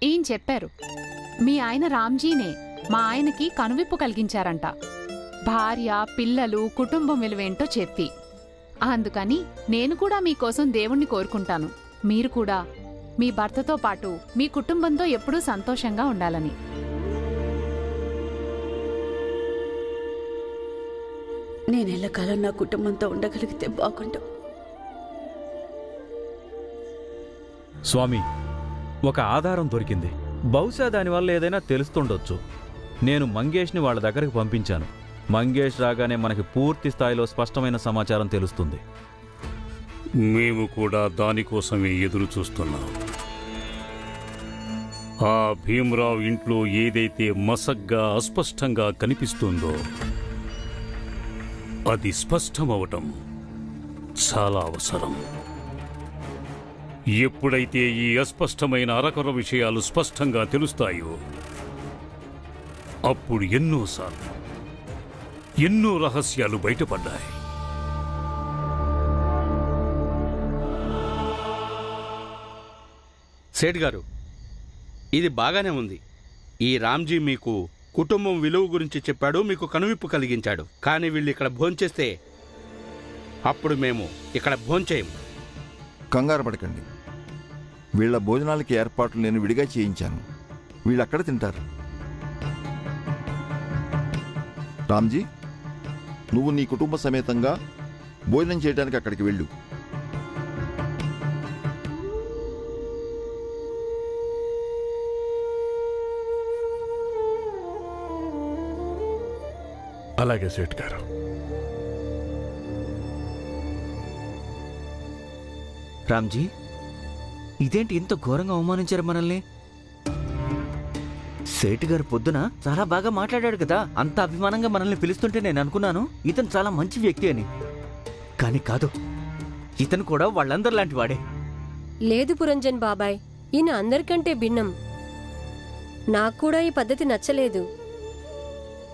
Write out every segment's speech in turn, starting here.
ఏం చెప్పారు? మీ ఆయన రామ్జీనే మా ఆయనకి కనువిప్పు కలిగించారంట. భార్య, పిల్లలు, కుటుంబం విలువేంటో చెప్పి. అందుకని నేను కూడా మీకోసం దేవుణ్ణి కోరుకుంటాను. మీరు కూడా మీ భర్తతో పాటు మీ కుటుంబంతో ఎప్పుడూ సంతోషంగా ఉండాలని. నేనెల్లకాలం నా కుటుంబంతో ఉండగలిగితే బాగుండు. స్వామి, ఒక ఆధారం దొరికింది. బహుశా దానివల్ల ఏదైనా తెలుస్తుండొచ్చు. నేను మంగేష్ని వాళ్ళ దగ్గరకు పంపించాను. మంగేష్ రాగానే మనకి పూర్తి స్థాయిలో స్పష్టమైన సమాచారం తెలుస్తుంది. మేము కూడా దానికోసమే ఎదురు చూస్తున్నాం. ఆ భీమరావు ఇంట్లో ఏదైతే మసగ్గా అస్పష్టంగా కనిపిస్తుందో అది స్పష్టమవటం చాలా అవసరం. ఎప్పుడైతే ఈ అస్పష్టమైన అరకొర విషయాలు స్పష్టంగా తెలుస్తాయో అప్పుడు ఎన్నోసార్లు ఎన్నో రహస్యాలు బయటపడ్డాయి. సేట్ గారు, ఇది బాగానే ఉంది. ఈ రామ్జీ మీకు కుటుంబం విలువ గురించి చెప్పాడు, మీకు కనువిప్పు కలిగించాడు. కానీ వీళ్ళు ఇక్కడ భోంచేస్తే అప్పుడు మేము ఇక్కడ భోంచేయము. కంగారు పడకండి. వీళ్ల భోజనాలకి ఏర్పాట్లు నేను విడిగా చేయించాను. వీళ్ళక్కడ తింటారు. రామ్జీ, నువ్వు నీ కుటుంబ సమేతంగా భోజనం చేయడానికి అక్కడికి వెళ్ళు. అలాగే సేట్ గారు. రామ్జీ, ఇదేంటి ఇంత ఘోరంగా అవమానించారు మనల్ని? సేట్ గారు పొద్దున చాలా బాగా మాట్లాడాడు కదా. అంత అభిమానంగా మనల్ని పిలుస్తుంటే నేను అనుకున్నాను ఇతను చాలా మంచి వ్యక్తి అని. కానీ కాదు, ఇతను కూడా వాళ్ళందరిలాంటి వాడే. లేదు పురంజన్ బాబాయ్, ఈయన అందరికంటే భిన్నం. నాకు కూడా ఈ పద్ధతి నచ్చలేదు,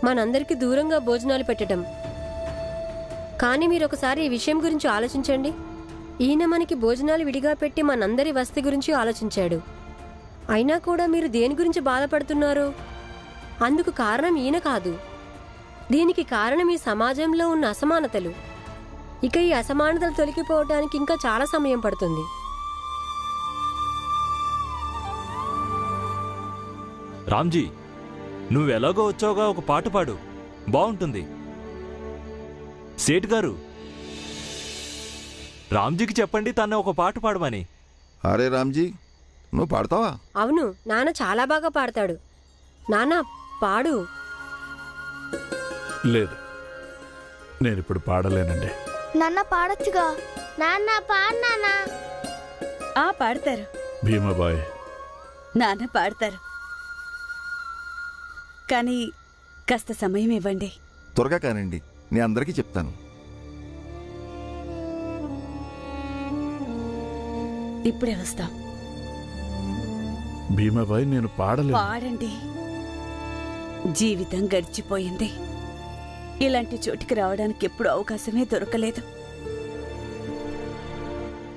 మనందరికీ దూరంగా భోజనాలు పెట్టడం. కానీ మీరొకసారి ఈ విషయం గురించి ఆలోచించండి. ఈయన మనకి భోజనాలు విడిగా పెట్టి మనందరి వసతి గురించి ఆలోచించాడు. అయినా కూడా మీరు దేని గురించి బాధపడుతున్నారు? అందుకు కారణం ఈయన కాదు. దీనికి కారణం ఈ సమాజంలో ఉన్న అసమానతలు. ఇక ఈ అసమానతలు తొలగిపోవడానికి ఇంకా చాలా సమయం పడుతుంది. రామ్జీ, నువ్వెలాగో వచ్చావుగా, ఒక పాట పాడు, బాగుంటుంది. సేట్ గారు, రామ్జీకి చెప్పండి తన ఒక పాట పాడమని. అరే రామ్జీ, నువ్వు పాడతావా? అవును, నాన్న చాలా బాగా పాడతాడు. నాన్న పాడు. లేదు, నేనిప్పుడు పాడలేనండి. నాన్న పాడొచ్చుగా. నాన్న పాడు నాన్న. పాడతారు. భీమాబాయ్, నాన్న పాడతారు. కానీ కాస్త సమయం ఇవ్వండి. త్వరగా కానండి, నేను అందరికీ చెప్తాను. ఇప్పుడే వస్తాం. భీమాబాయ్, నేను పాడలేదు. పాడండి. జీవితం గడిచిపోయింది. ఇలాంటి చోటికి రావడానికి ఎప్పుడు అవకాశమే దొరకలేదు.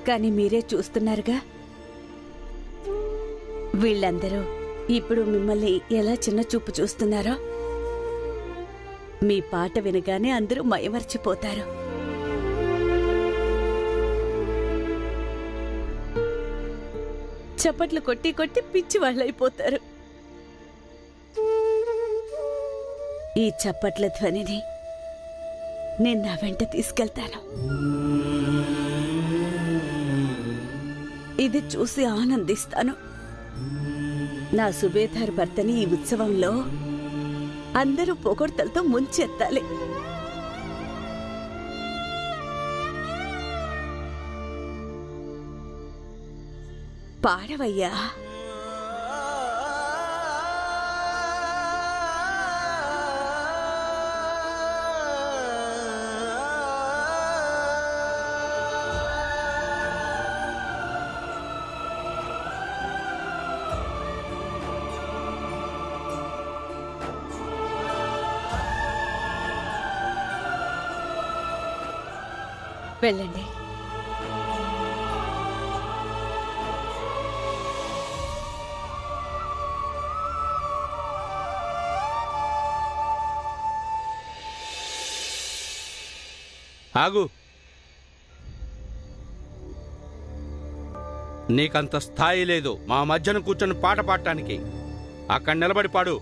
కానీ మీరే చూస్తున్నారుగా, వీళ్ళందరూ ఇప్పుడు మిమ్మల్ని ఎలా చిన్న చూపు చూస్తున్నారో. మీ పాట వినగానే అందరూ మయమర్చిపోతారు. చప్పట్లు కొట్టి కొట్టి పిచ్చి వాళ్ళైపోతారు. ఈ చప్పట్ల ధ్వనిని నేను నా వెంట తీసుకెళ్తాను. ఇది చూసి ఆనందిస్తాను. నా సుబేదార్ భర్తని ఈ ఉత్సవంలో అందరూ పొగడ్తలతో ముంచెత్తాలి. పాడవయ్యా. వెళ్ళండి. ఆగు. నీకంత స్థాయి లేదు మా మధ్యన కూర్చొని పాట పాడటానికి. అక్కడ నిలబడి పాడు.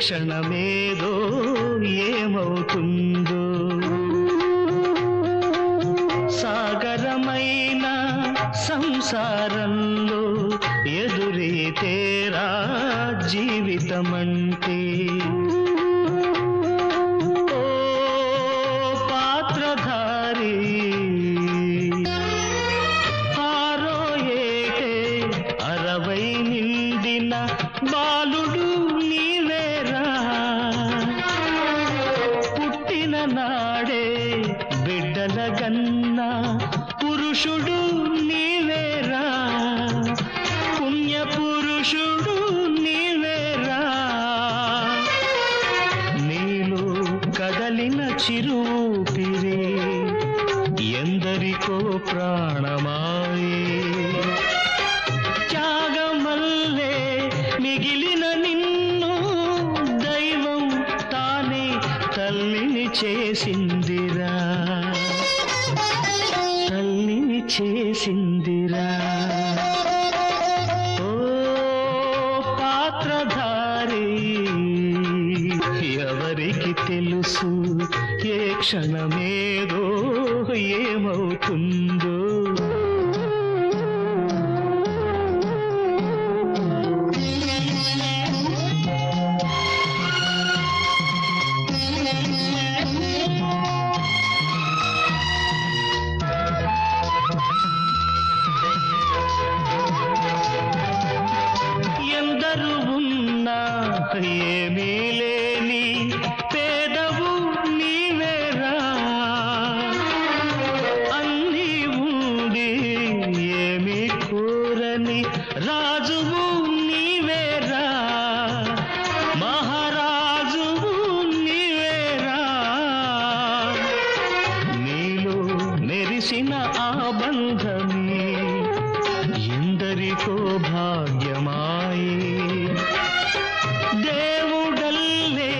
క్షణమేదో ఏమవుతుందో సాగరమైన సంసారంలో ఎదురీతేరా జీవితమంటే ఓ పాత్రధారి ఆరో ఏటే 60 నిండిన బాలుడు నీవేరా పుట్టిన నాడే బిడ్డల గన్న పురుషుడు నీవేరా పుణ్య పురుషుడు నీవేరా నీలో కదలిన చిరుపిరి ఎందరికో ప్రాణమాయే త్యాగమల్లే మిగిలిన నిన్ను దైవం తానే తల్లిని చేసిందిరా తల్లిని చేసిందిరా ఓ పాత్రధారి ఎవరికి తెలుసు ఏ క్షణమేదో ఏమవుతుందో ఎందరు ఉన్నా ఏమీ లేని పేదవు నీవేరా అన్నీ ఉండి ఏమీ కోరని రాజువు నీవేరా మహారాజువు నీవేరా నీలో మెరిసిన ఆ బంధమే ఎందరికో భాగ్యమాయే దేవుడల్లే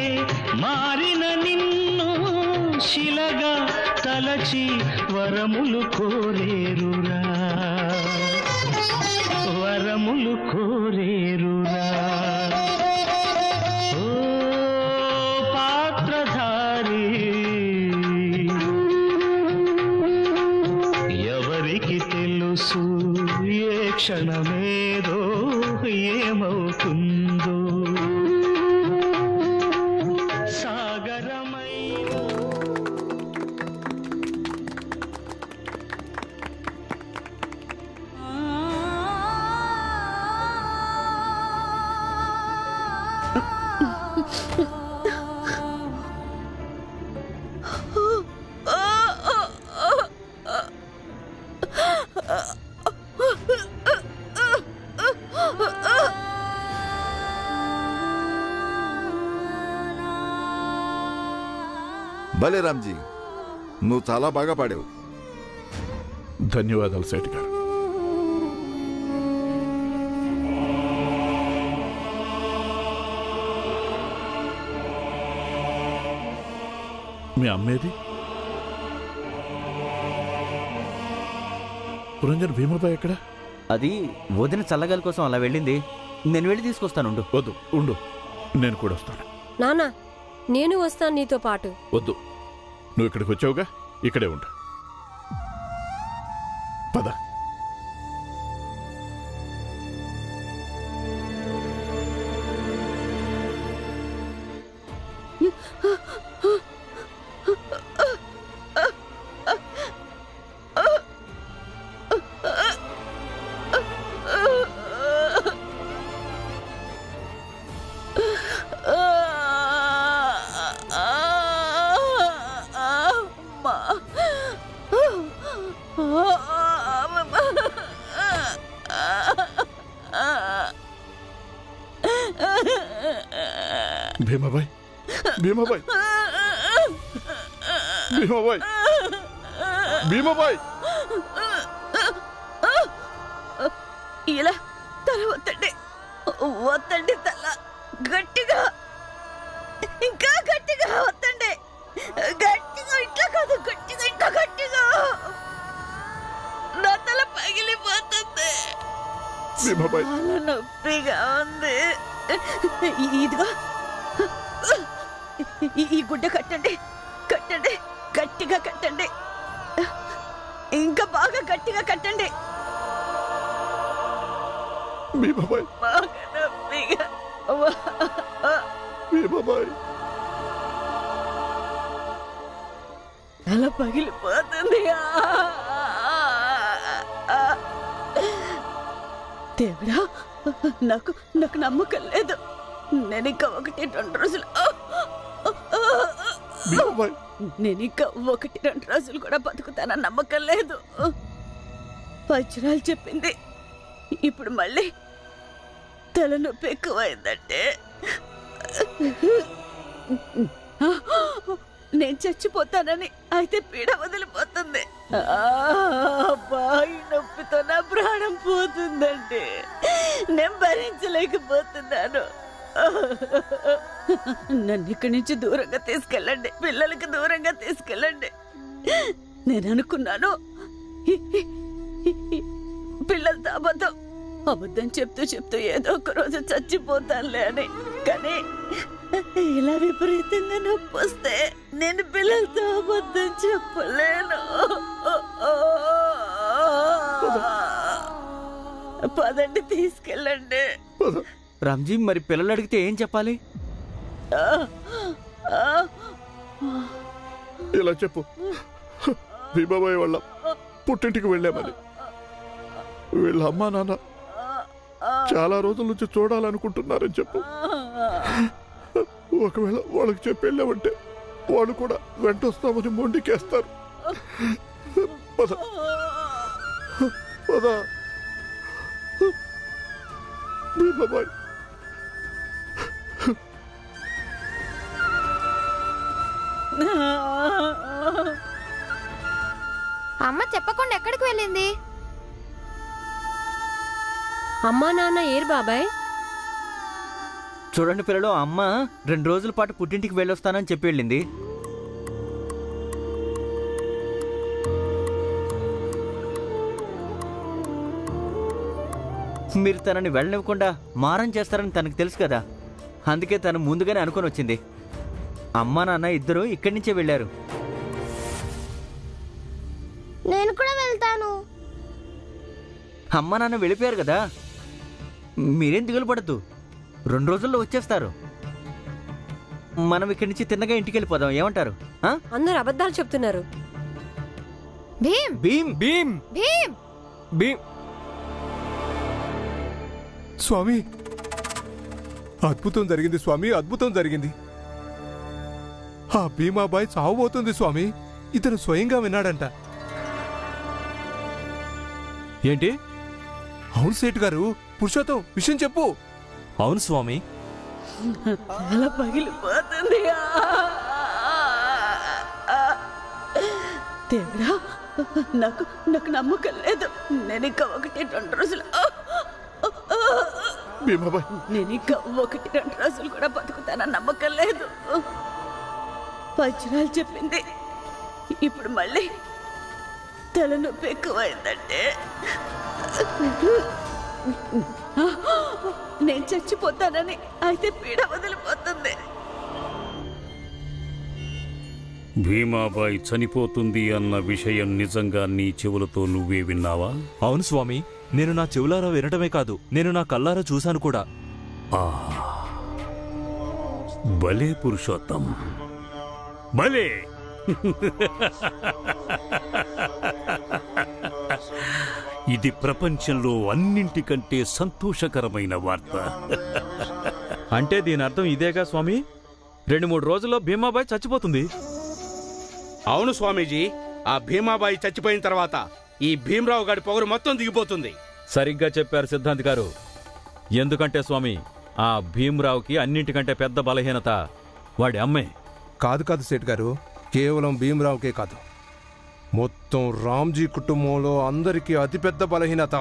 మారిన నిన్ను శిలగా తలచి వరములు కోరేరురా వరములు కోరేరురా ఓ పాత్రధారి ఎవరికి తెలుసు ఏ క్షణమేదో ఏమవుతుందో సాగరమైన భలే రామ్జీ, నువ్వు చాలా బాగా పాడావు. ధన్యవాదాలు సేఠ్ గారు. మీ అమ్మేది? పురంజన్ భీమబాయ్ ఎక్కడ? అది వదిన చల్లగాలి కోసం అలా వెళ్ళింది. నేను వెళ్ళి తీసుకొస్తానుండు. వద్దు, ఉండు, నేను కూడా వస్తాను. నానా నేను వస్తాను నీతో పాటు. వద్దు, నువ్వు ఇక్కడికి వచ్చావుగా, ఇక్కడే ఉండు. పద. భీమాబాయ్, భీమాబాయ్, భీమాబాయ్, భీమాబాయ్. ఇలా తల ఒత్తండి, ఒత్తండి తల గట్టిగా, ఇంకా గట్టిగా ఒత్తండి, గట్టిగా, ఇట్లా కాదు, గట్టిగా, ఇంకా గట్టిగా. నా తల పగిలిపోతుంది, చాలా నొప్పిగా ఉంది. ఇదిగో ఈ గుడ్డ కట్టండి, కట్టండి, గట్టిగా కట్టండి, ఇంకా బాగా గట్టిగా కట్టండి. భీమాబాయ్, బాగా నొప్పిగా. భీమాబాయ్, తల పగిలిపోతుంది. దేవుడా, నాకు నాకు నమ్మకం లేదు. నేను ఇంకా 1-2 రోజులు నేను ఇంకా 1-2 రోజులు కూడా బతుకుతానని నమ్మకం లేదు. వజ్రాలు చెప్పింది ఇప్పుడు మళ్ళీ తలనొప్పి ఎక్కువైందంటే నేను చచ్చిపోతానని, అయితే పీడ వదిలిపోతుంది. బాయి నొప్పితో నా ప్రాణం పోతుందండి, నేను భరించలేకపోతున్నాను. నన్ను ఇక్కడి నుంచి దూరంగా తీసుకెళ్ళండి, పిల్లలకి దూరంగా తీసుకెళ్ళండి. నేను అనుకున్నాను పిల్లలతో అబద్ధం చెప్తూ చెప్తూ ఏదో ఒక రోజు చచ్చిపోతానులే అని. కానీ ఇలా విపరీతంగా నొప్పి వస్తే నేను పిల్లలతో అబద్ధం చెప్పలేను. పదండి, తీసుకెళ్ళండి. రామ్జీ, మరి పిల్లలు అడిగితే ఏం చెప్పాలి? ఇలా చెప్పు, భీమాబాయ్ వాళ్ళ పుట్టింటికి వెళ్ళామని. వీళ్ళ అమ్మా నాన్న చాలా రోజుల నుంచి చూడాలనుకుంటున్నారని చెప్పు. ఒకవేళ వాళ్ళకి చెప్పి వెళ్ళామంటే వాళ్ళు కూడా వెంటొస్తామని మొండికేస్తారు. పద పద భీమాబాయ్. అమ్మ చెప్పకుండా ఎక్కడికి వెళ్ళింది? అమ్మా నాన్న ఏరు బాబాయ్. చూడండి పిల్లలు, అమ్మ 2 రోజుల పాటు పుట్టింటికి వెళ్ళొస్తానని చెప్పి వెళ్ళింది. మీరు తనని వెళ్ళనివ్వకుండా మారం చేస్తారని తనకు తెలుసు కదా, అందుకే తను ముందుగానే అనుకొని వచ్చింది. అమ్మా నాన్న ఇద్దరు ఇక్కడి నుంచే వెళ్ళారు. నేను కూడా వెళ్తాను. అమ్మా నాన్న వెళ్ళిపోయారు కదా, మీరేం దిగులు పడద్దు, 2 రోజుల్లో వచ్చేస్తారు. మనం ఇక్కడి నుంచి తిన్నగా ఇంటికి వెళ్ళిపోదాం, ఏమంటారు? అందరు అబద్ధాలు చెప్తున్నారు. భీమ్ భీమ్ భీమ్ భీమ్ భీమ్ స్వామి, అద్భుతం జరిగింది స్వామి, అద్భుతం జరిగింది. ఆ భీమాబాయ్ చావబోతుంది స్వామి. ఇతను స్వయంగా విన్నాడంట. ఏంటి? అవును సేటు గారు, పురుషోత్తం విషయం చెప్పు. అవును స్వామి. తల పగిలిపోతుంది. దేవుడా, నాకు నాకు నమ్మకం లేదు. నేను ఇంకా 1-2 రోజులు భీమాబాయ్, నేను ఇంకా 1-2 రోజులు కూడా బతుకుతానని నమ్మకం లేదు. వజ్రాలు చెప్పింది ఇప్పుడు మళ్ళీ తలనొప్పి ఎక్కువైందంటే నేను చచ్చిపోతానని, అయితే పీడ వదిలిపోతుంది. భీమాబాయి చనిపోతుంది అన్న విషయం నిజంగా నీ చెవులతో నువ్వే విన్నావా? అవును స్వామి, నేను నా చెవులారా వినటమే కాదు, నేను నా కళ్ళారా చూశాను కూడా. భలే పురుషోత్తం, భలే. ఇది ప్రపంచంలో అన్నింటికంటే సంతోషకరమైన వార్త. అంటే దీని అర్థం ఇదేగా స్వామి? 2-3 రోజుల్లో భీమాబాయి చచ్చిపోతుంది. అవును స్వామీజీ, ఆ భీమాబాయి చచ్చిపోయిన తర్వాత ఈ భీమరావు గారి పొగరు మొత్తం దిగిపోతుంది. సరిగ్గా చెప్పారు సిద్ధాంత్ గారు. ఎందుకంటే స్వామి, ఆ భీమరావుకి అన్నింటికంటే పెద్ద బలహీనత వాడి అమ్మే. కాదు సేట్ గారు, కేవలం భీమరావుకే కాదు, మొత్తం రామ్జీ కుటుంబంలో అందరికీ అతిపెద్ద బలహీనత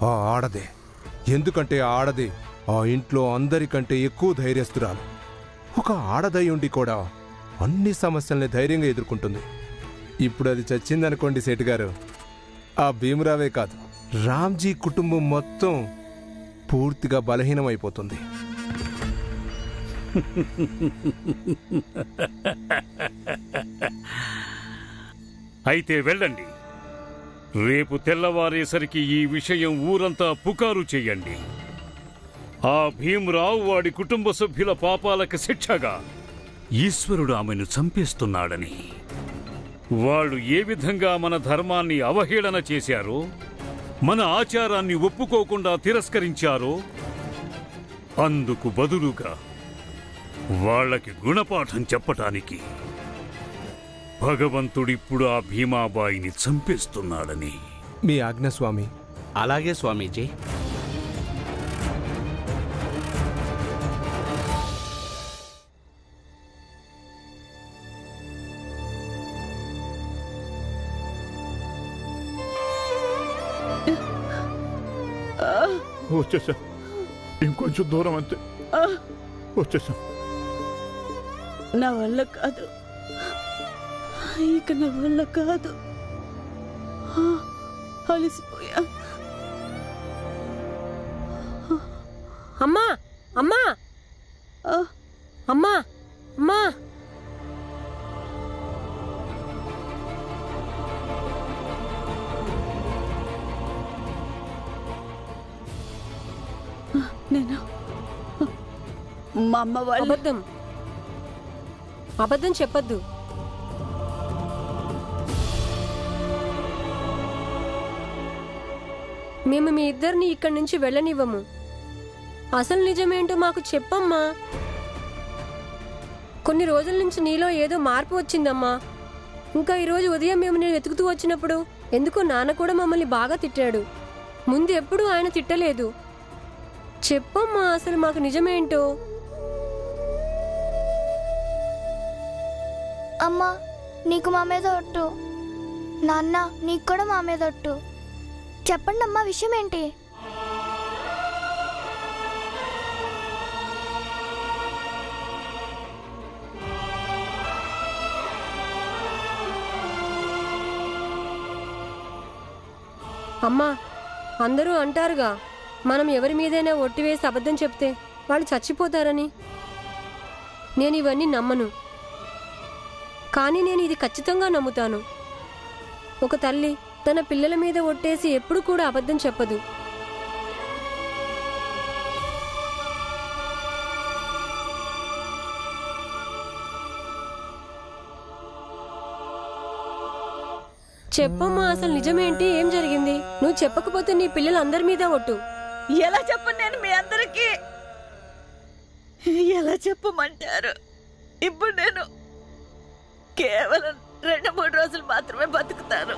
ఆ ఆడదే. ఎందుకంటే ఆ ఆడదే ఆ ఇంట్లో అందరికంటే ఎక్కువ ధైర్యస్తురాలు. ఒక ఆడదై ఉండి కూడా అన్ని సమస్యల్ని ధైర్యంగా ఎదుర్కొంటుంది. ఇప్పుడు అది చచ్చిందనుకోండి సేటు గారు, ఆ భీమరావే కాదు, రామ్జీ కుటుంబం మొత్తం పూర్తిగా బలహీనమైపోతుంది. అయితే వెళ్ళండి, రేపు తెల్లవారేసరికి ఈ విషయం ఊరంతా పుకారు చెయ్యండి. ఆ భీమరావు వాడి కుటుంబ సభ్యుల పాపాలకు శిక్షగా ఈశ్వరుడు ఆమెను చంపేస్తున్నాడని, వాళ్ళు ఏ విధంగా మన ధర్మాన్ని అవహేళన చేశారో, మన ఆచారాన్ని ఒప్పుకోకుండా తిరస్కరించారో, అందుకు బదులుగా వాళ్ళకి గుణపాఠం చెప్పటానికి భగవంతుడిప్పుడు ఆ భీమాబాయిని చంపేస్తున్నాడని. మీ ఆజ్ఞ స్వామి. అలాగే స్వామీజీ. వచ్చేసాం, ఇంకొంచెం దూరం అంతే. వచ్చేసాం. నా వల్ల కాదు, ఇక నా వల్ల కాదు. అలసిపోయా. అమ్మా అమ్మా అమ్మా అమ్మా నేను మా అమ్మ వాళ్ళు అబద్ధం చెప్పొద్దు. మేము మీ ఇద్దరిని ఇక్కడి నుంచి వెళ్ళనివ్వము. అసలు నిజమేంటో మాకు చెప్పమ్మా. కొన్ని రోజుల నుంచి నీలో ఏదో మార్పు వచ్చిందమ్మా. ఇంకా ఈరోజు ఉదయం మేము నేను వెతుకుతూ వచ్చినప్పుడు ఎందుకో నాన్న కూడా మమ్మల్ని బాగా తిట్టాడు. ముందు ఎప్పుడూ ఆయన తిట్టలేదు. చెప్పమ్మా, అసలు మాకు నిజమేంటో. అమ్మా, నీకు మా మీద ఒట్టు. నాన్న, నీకు కూడా మా మీద ఒట్టు. చెప్పండి అమ్మా, విషయం ఏంటి? అమ్మా, అందరూ అంటారుగా మనం ఎవరి మీదైనా ఒట్టి వేసి అబద్ధం చెప్తే వాళ్ళు చచ్చిపోతారని. నేను ఇవన్నీ నమ్మను, కానీ నేను ఇది ఖచ్చితంగా నమ్ముతాను. ఒక తల్లి తన పిల్లల మీద ఒట్టేసి ఎప్పుడు కూడా అబద్ధం చెప్పదు. చెప్పమ్మా, అసలు నిజమేంటి? ఏం జరిగింది? నువ్వు చెప్పకపోతే నీ పిల్లలందరి మీద ఒట్టు. ఎలా చెప్పను నేను మీ అందరికీ? ఎలా చెప్పమంటారు? ఇప్పుడు నేను కేవలం 2-3 రోజులు మాత్రమే బతుకుతాను.